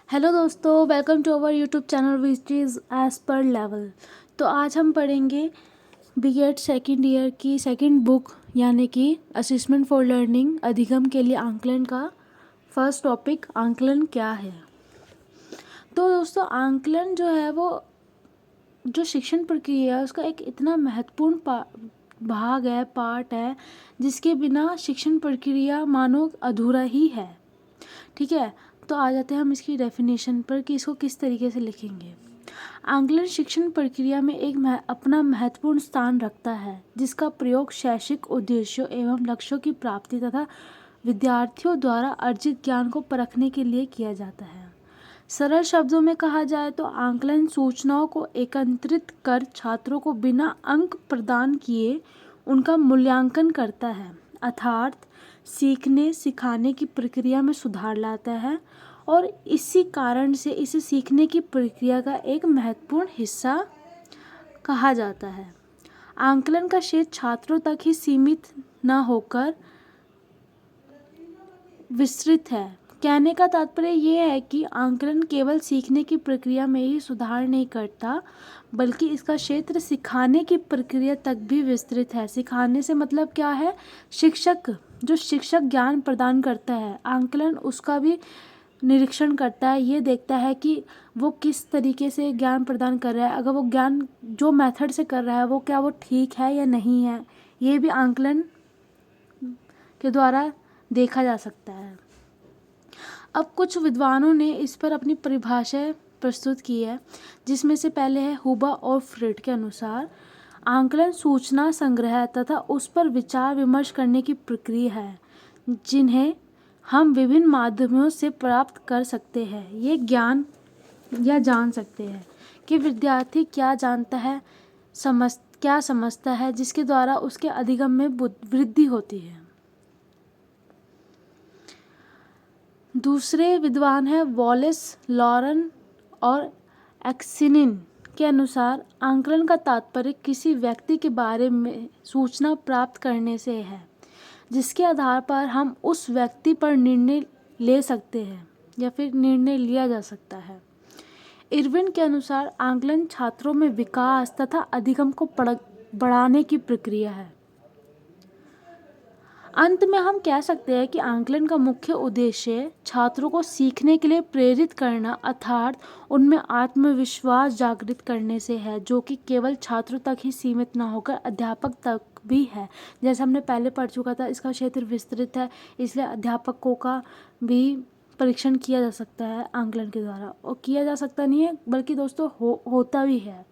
Hello दोस्तों, welcome to our YouTube channel which is as per level. तो आज हम पढ़ेंगे बीएड सेकेंड ईयर की सेकंड बुक यानी कि असेसमेंट फॉर लर्निंग अधिगम के लिए आंकलन का फर्स्ट टॉपिक आंकलन क्या है। तो दोस्तों, आंकलन जो है वो जो शिक्षण प्रक्रिया है उसका एक इतना महत्वपूर्ण भाग है, पार्ट है, जिसके बिना शिक्षण प्रक्रिया मानो अधूरा ही है। ठीक है, तो आ जाते हैं हम इसकी डेफिनेशन पर कि इसको किस तरीके से लिखेंगे। आंकलन शिक्षण प्रक्रिया में अपना महत्वपूर्ण स्थान रखता है, जिसका प्रयोग शैक्षिक उद्देश्यों एवं लक्ष्यों की प्राप्ति तथा विद्यार्थियों द्वारा अर्जित ज्ञान को परखने के लिए किया जाता है। सरल शब्दों में कहा जाए तो आंकलन सूचनाओं को एकत्रित कर छात्रों को बिना अंक प्रदान किए उनका मूल्यांकन करता है, अर्थात सीखने सिखाने की प्रक्रिया में सुधार लाता है और इसी कारण से इसे सीखने की प्रक्रिया का एक महत्वपूर्ण हिस्सा कहा जाता है। आंकलन का क्षेत्र छात्रों तक ही सीमित न होकर विस्तृत है। कहने का तात्पर्य ये है कि आंकलन केवल सीखने की प्रक्रिया में ही सुधार नहीं करता, बल्कि इसका क्षेत्र सिखाने की प्रक्रिया तक भी विस्तृत है। सिखाने से मतलब क्या है? जो शिक्षक ज्ञान प्रदान करता है, आंकलन उसका भी निरीक्षण करता है, ये देखता है कि वो किस तरीके से ज्ञान प्रदान कर रहा है, अगर वो ज्ञान जो मेथड से कर रहा है वो क्या वो ठीक है या नहीं है, ये भी आंकलन के द्वारा देखा जा सकता है। अब कुछ विद्वानों ने इस पर अपनी परिभाषा प्रस्तुत की है, जिसमें से पहले है हुबा और फ्रिड के अनुसार आंकलन सूचना संग्रह तथा उस पर विचार विमर्श करने की प्रक्रिया है, जिन्हें हम विभिन्न माध्यमों से प्राप्त कर सकते हैं। ये ज्ञान या जान सकते हैं कि विद्यार्थी क्या जानता है, क्या समझता है, जिसके द्वारा उसके अधिगम में वृद्धि होती है। दूसरे विद्वान हैं वॉलेस, लॉरन और एक्सिनिन के अनुसार आंकलन का तात्पर्य किसी व्यक्ति के बारे में सूचना प्राप्त करने से है, जिसके आधार पर हम उस व्यक्ति पर निर्णय ले सकते हैं या फिर निर्णय लिया जा सकता है। इरविन के अनुसार आंकलन छात्रों में विकास तथा अधिगम को बढ़ाने की प्रक्रिया है। अंत में हम कह सकते हैं कि आंकलन का मुख्य उद्देश्य छात्रों को सीखने के लिए प्रेरित करना, अर्थात उनमें आत्मविश्वास जागृत करने से है, जो कि केवल छात्रों तक ही सीमित न होकर अध्यापक तक भी है। जैसे हमने पहले पढ़ चुका था, इसका क्षेत्र विस्तृत है, इसलिए अध्यापकों का भी परीक्षण किया जा सकता है आंकलन के द्वारा। और किया जा सकता नहीं है, बल्कि दोस्तों होता भी है,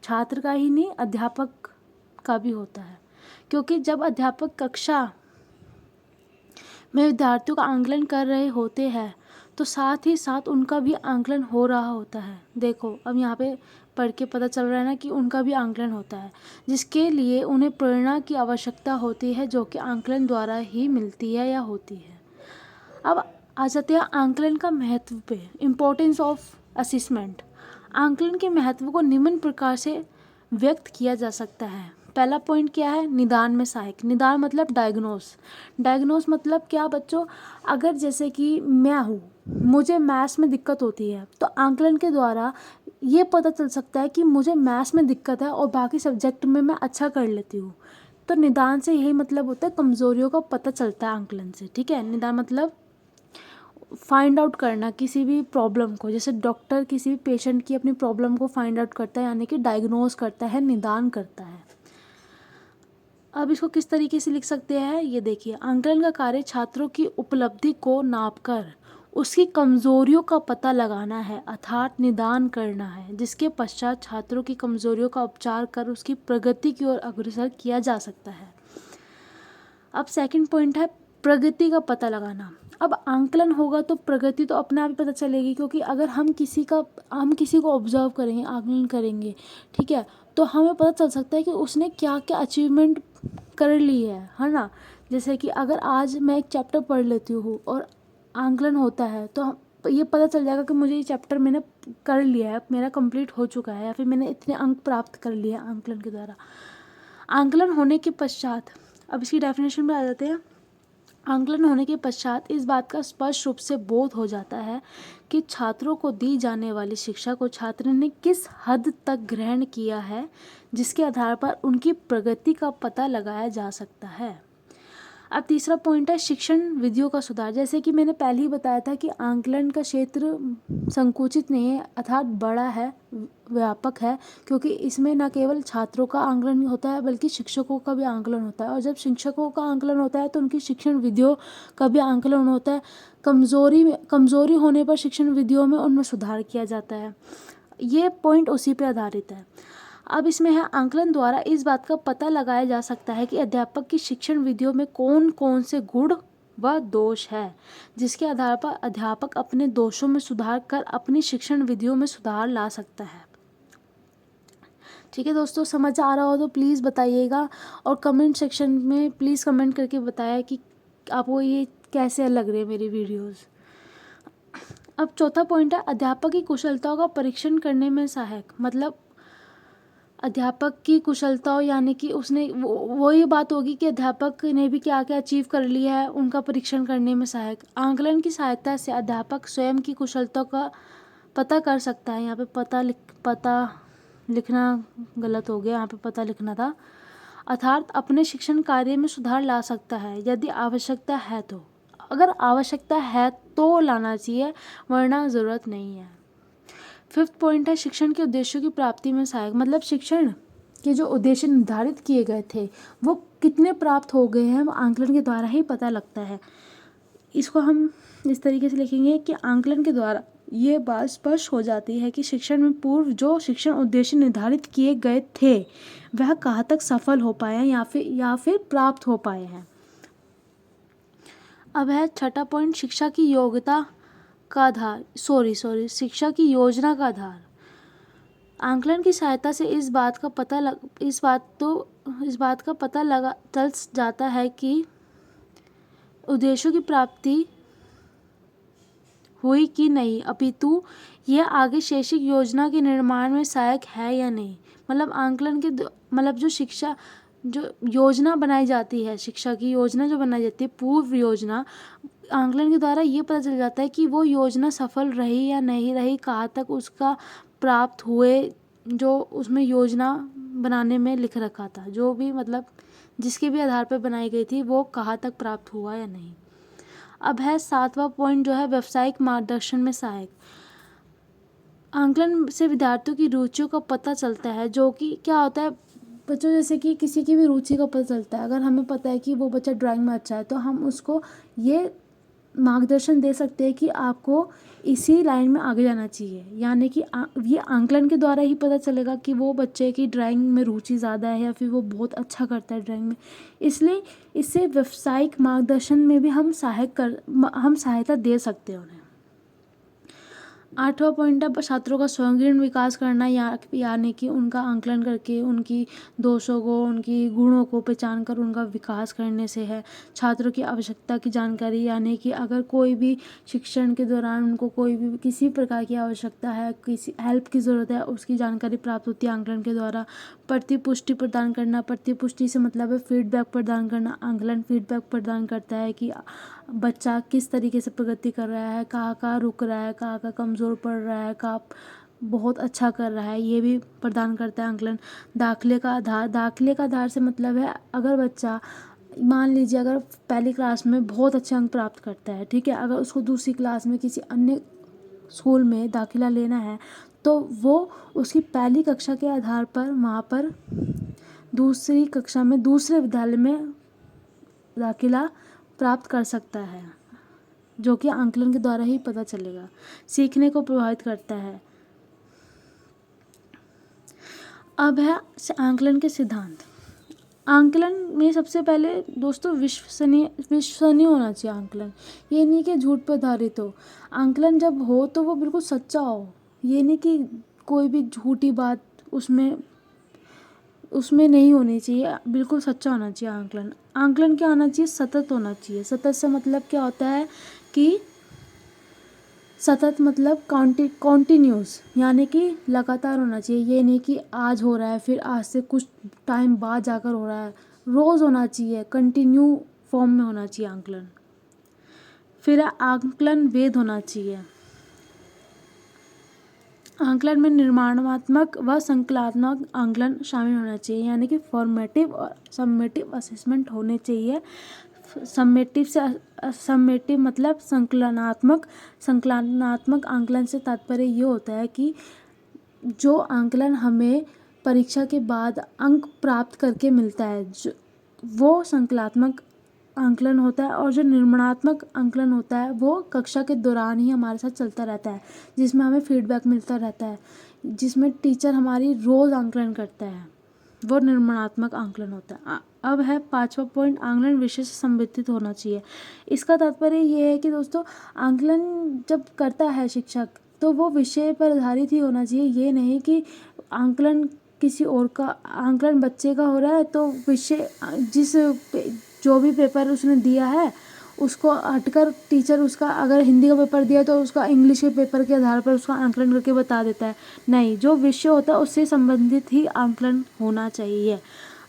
छात्र का ही नहीं अध्यापक का भी होता है, क्योंकि जब अध्यापक कक्षा में विद्यार्थियों का आंकलन कर रहे होते हैं तो साथ ही साथ उनका भी आंकलन हो रहा होता है। देखो, अब यहाँ पे पढ़ के पता चल रहा है ना कि उनका भी आंकलन होता है, जिसके लिए उन्हें प्रेरणा की आवश्यकता होती है, जो कि आंकलन द्वारा ही मिलती है या होती है। अब आ जाते हैं आंकलन का महत्व पे, इम्पोर्टेंस ऑफ असेसमेंट। आंकलन के महत्व को निम्न प्रकार से व्यक्त किया जा सकता है। पहला पॉइंट क्या है? निदान में सहायक। निदान मतलब डायग्नोस मतलब क्या बच्चों? अगर जैसे कि मैं हूँ, मुझे मैथ्स में दिक्कत होती है, तो आंकलन के द्वारा ये पता चल सकता है कि मुझे मैथ्स में दिक्कत है और बाकी सब्जेक्ट में मैं अच्छा कर लेती हूँ। तो निदान से यही मतलब होता है, कमज़ोरियों का पता चलता है आंकलन से। ठीक है, निदान मतलब फाइंड आउट करना किसी भी प्रॉब्लम को, जैसे डॉक्टर किसी भी पेशेंट की अपनी प्रॉब्लम को फाइंड आउट करता है, यानी कि डायग्नोस करता है, निदान करता है। अब इसको किस तरीके से लिख सकते हैं, ये देखिए। आंकलन का कार्य छात्रों की उपलब्धि को नापकर उसकी कमजोरियों का पता लगाना है, अर्थात निदान करना है, जिसके पश्चात छात्रों की कमजोरियों का उपचार कर उसकी प्रगति की ओर अग्रसर किया जा सकता है। अब सेकंड पॉइंट है प्रगति का पता लगाना। अब आंकलन होगा तो प्रगति तो अपने आप ही पता चलेगी, क्योंकि अगर हम किसी को ऑब्जर्व करेंगे, आंकलन करेंगे, ठीक है, तो हमें पता चल सकता है कि उसने क्या क्या अचीवमेंट कर ली है ना। जैसे कि अगर आज मैं एक चैप्टर पढ़ लेती हूँ और आंकलन होता है, तो ये पता चल जाएगा कि मुझे ये चैप्टर मैंने कर लिया है, मेरा कंप्लीट हो चुका है, या फिर मैंने इतने अंक प्राप्त कर लिए आंकलन के द्वारा। आंकलन होने के पश्चात अब इसकी डेफिनेशन में आ जाते हैं। आंकलन होने के पश्चात इस बात का स्पष्ट रूप से बोध हो जाता है कि छात्रों को दी जाने वाली शिक्षा को छात्र ने किस हद तक ग्रहण किया है, जिसके आधार पर उनकी प्रगति का पता लगाया जा सकता है। अब तीसरा पॉइंट है शिक्षण विधियों का सुधार। जैसे कि मैंने पहले ही बताया था कि आंकलन का क्षेत्र संकुचित नहीं है, अर्थात बड़ा है, व्यापक है, क्योंकि इसमें न केवल छात्रों का आंकलन होता है बल्कि शिक्षकों का भी आंकलन होता है। और जब शिक्षकों का आंकलन होता है तो उनकी शिक्षण विधियों का भी आंकलन होता है। कमजोरी होने पर शिक्षण विधियों में उनमें सुधार किया जाता है। ये पॉइंट उसी पे आधारित है। अब इसमें है आंकलन द्वारा इस बात का पता लगाया जा सकता है कि अध्यापक की शिक्षण विधियों में कौन कौन से गुण व दोष है, जिसके आधार पर अध्यापक अपने दोषों में सुधार कर अपनी शिक्षण विधियों में सुधार ला सकता है। ठीक है दोस्तों, समझ आ रहा हो तो प्लीज़ बताइएगा और कमेंट सेक्शन में प्लीज़ कमेंट करके बताया कि आपको ये कैसे लग रहे हैं मेरी वीडियोज़। अब चौथा पॉइंट है अध्यापक की कुशलताओं का परीक्षण करने में सहायक। मतलब अध्यापक की कुशलता, यानी कि उसने वो ही बात होगी कि अध्यापक ने भी क्या क्या अचीव कर लिया है, उनका परीक्षण करने में सहायक। आंकलन की सहायता से अध्यापक स्वयं की कुशलता का पता कर सकता है। यहाँ पे पता लिखना गलत हो गया, यहाँ पे पता लिखना था। अर्थात अपने शिक्षण कार्य में सुधार ला सकता है यदि आवश्यकता है तो। अगर आवश्यकता है तो लाना चाहिए, वरना ज़रूरत नहीं है। फिफ्थ पॉइंट है शिक्षण के उद्देश्यों की प्राप्ति में सहायक। मतलब शिक्षण के जो उद्देश्य निर्धारित किए गए थे वो कितने प्राप्त हो गए हैं, वो आंकलन के द्वारा ही पता लगता है। इसको हम इस तरीके से लिखेंगे कि आंकलन के द्वारा ये बात स्पष्ट हो जाती है कि शिक्षण में पूर्व जो शिक्षण उद्देश्य निर्धारित किए गए थे वह कहाँ तक सफल हो पाए हैं या फिर प्राप्त हो पाए हैं। अब है छठा पॉइंट शिक्षा की योग्यता का आधार, शिक्षा की योजना का आधार। आंकलन की सहायता से इस बात का पता लगा चल जाता है कि उद्देश्यों की प्राप्ति हुई कि नहीं, अपितु यह आगे शैक्षिक योजना के निर्माण में सहायक है या नहीं। मतलब आंकलन के जो योजना बनाई जाती है, शिक्षा की योजना जो बनाई जाती है, पूर्व योजना, आंकलन के द्वारा ये पता चल जाता है कि वो योजना सफल रही या नहीं रही, कहाँ तक उसका प्राप्त हुए, जो उसमें योजना बनाने में लिख रखा था, जो भी मतलब जिसके भी आधार पर बनाई गई थी, वो कहाँ तक प्राप्त हुआ या नहीं। अब है सातवां पॉइंट जो है व्यावसायिक मार्गदर्शन में सहायक। आंकलन से विद्यार्थियों की रुचियों का पता चलता है, जो कि क्या होता है बच्चों, जैसे कि किसी की भी रुचि का पता चलता है। अगर हमें पता है कि वो बच्चा ड्राइंग में अच्छा है तो हम उसको ये मार्गदर्शन दे सकते हैं कि आपको इसी लाइन में आगे जाना चाहिए। यानी कि ये आंकलन के द्वारा ही पता चलेगा कि वो बच्चे की ड्राइंग में रुचि ज़्यादा है या फिर वो बहुत अच्छा करता है ड्राइंग में। इसलिए इससे व्यावसायिक मार्गदर्शन में भी हम सहायता दे सकते हैं उन्हें। आठवां पॉइंट है छात्रों का सर्वांगीण विकास करना, यानी कि उनका आंकलन करके उनकी दोषों को, उनकी गुणों को पहचान कर उनका विकास करने से है। छात्रों की आवश्यकता की जानकारी, यानी कि अगर कोई भी शिक्षण के दौरान उनको कोई भी किसी प्रकार की आवश्यकता है, किसी हेल्प की ज़रूरत है, उसकी जानकारी प्राप्त होती है आंकलन के द्वारा। प्रतिपुष्टि प्रदान करना, प्रतिपुष्टि से मतलब है फीडबैक प्रदान करना। आंकलन फीडबैक प्रदान करता है कि बच्चा किस तरीके से प्रगति कर रहा है, कहाँ रुक रहा है, कहाँ कमज़ोर पड़ रहा है, कहाँ बहुत अच्छा कर रहा है, ये भी प्रदान करता है आंकलन। दाखिले का आधार से मतलब है अगर बच्चा, मान लीजिए अगर पहली क्लास में बहुत अच्छे अंक प्राप्त करता है, ठीक है, अगर उसको दूसरी क्लास में किसी अन्य स्कूल में दाखिला लेना है तो वो उसकी पहली कक्षा के आधार पर वहाँ पर दूसरी कक्षा में दूसरे विद्यालय में दाखिला प्राप्त कर सकता है, जो कि आंकलन के द्वारा ही पता चलेगा। सीखने को प्रभावित करता है। अब है आंकलन के सिद्धांत। आंकलन में सबसे पहले दोस्तों विश्वसनीय होना चाहिए आंकलन। ये नहीं कि झूठ पर आधारित हो। आंकलन जब हो तो वो बिल्कुल सच्चा हो। ये नहीं कि कोई भी झूठी बात उसमें नहीं होनी चाहिए, बिल्कुल सच्चा होना चाहिए आंकलन। आंकलन क्या होना चाहिए? सतत होना चाहिए। सतत से मतलब क्या होता है कि सतत मतलब कॉन्टिन्यूस, यानी कि लगातार होना चाहिए। ये नहीं कि आज हो रहा है फिर आज से कुछ टाइम बाद जाकर हो रहा है, रोज़ होना चाहिए, कंटिन्यू फॉर्म में होना चाहिए आंकलन। फिर आकलन वेद होना चाहिए। आकलन में निर्माणात्मक व संकलनात्मक आकलन शामिल होना चाहिए, यानी कि फॉर्मेटिव और समेटिव असेसमेंट होने चाहिए। समेटिव मतलब संकलनात्मक आकलन से तात्पर्य ये होता है कि जो आकलन हमें परीक्षा के बाद अंक प्राप्त करके मिलता है, जो वो संकलनात्मक आकलन होता है। और जो निर्माणात्मक आकलन होता है वो कक्षा के दौरान ही हमारे साथ चलता रहता है, जिसमें हमें फीडबैक मिलता रहता है, जिसमें टीचर हमारी रोज़ आकलन करता है, वो निर्माणात्मक आकलन होता है। अब है 5वां पॉइंट, आकलन विषय से संबंधित होना चाहिए। इसका तात्पर्य ये है कि दोस्तों आकलन जब करता है शिक्षक तो वो विषय पर आधारित ही होना चाहिए। ये नहीं कि आकलन किसी और का, आकलन बच्चे का हो रहा है तो विषय जो भी पेपर उसने दिया है उसको हटकर टीचर उसका, अगर हिंदी का पेपर दिया तो उसका इंग्लिश के पेपर के आधार पर उसका आकलन करके बता देता है। नहीं, जो विषय होता है उससे संबंधित ही आकलन होना चाहिए।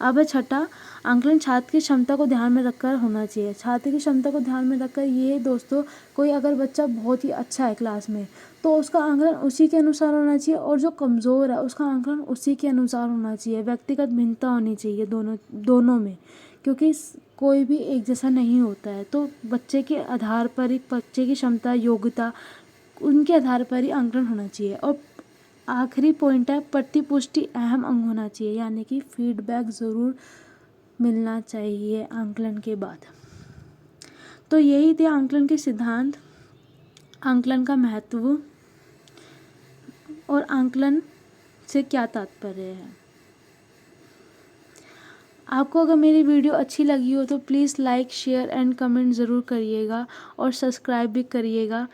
अब है छठा, आकलन छात्र की क्षमता को ध्यान में रखकर होना चाहिए। छात्र की क्षमता को ध्यान में रखकर ये दोस्तों, कोई अगर बच्चा बहुत ही अच्छा है क्लास में तो उसका आकलन उसी के अनुसार होना चाहिए, और जो कमज़ोर है उसका आकलन उसी के अनुसार होना चाहिए। व्यक्तिगत भिन्नता होनी चाहिए दोनों में, क्योंकि कोई भी एक जैसा नहीं होता है। तो बच्चे के आधार पर ही, बच्चे की क्षमता, योग्यता, उनके आधार पर ही आकलन होना चाहिए। और आखिरी पॉइंट है, प्रतिपुष्टि अहम अंग होना चाहिए, यानी कि फीडबैक ज़रूर मिलना चाहिए आकलन के बाद। तो यही थे आकलन के सिद्धांत, आकलन का महत्व और आकलन से क्या तात्पर्य है। आपको अगर मेरी वीडियो अच्छी लगी हो तो please like, share and comment ज़रूर करिएगा और सब्सक्राइब भी करिएगा।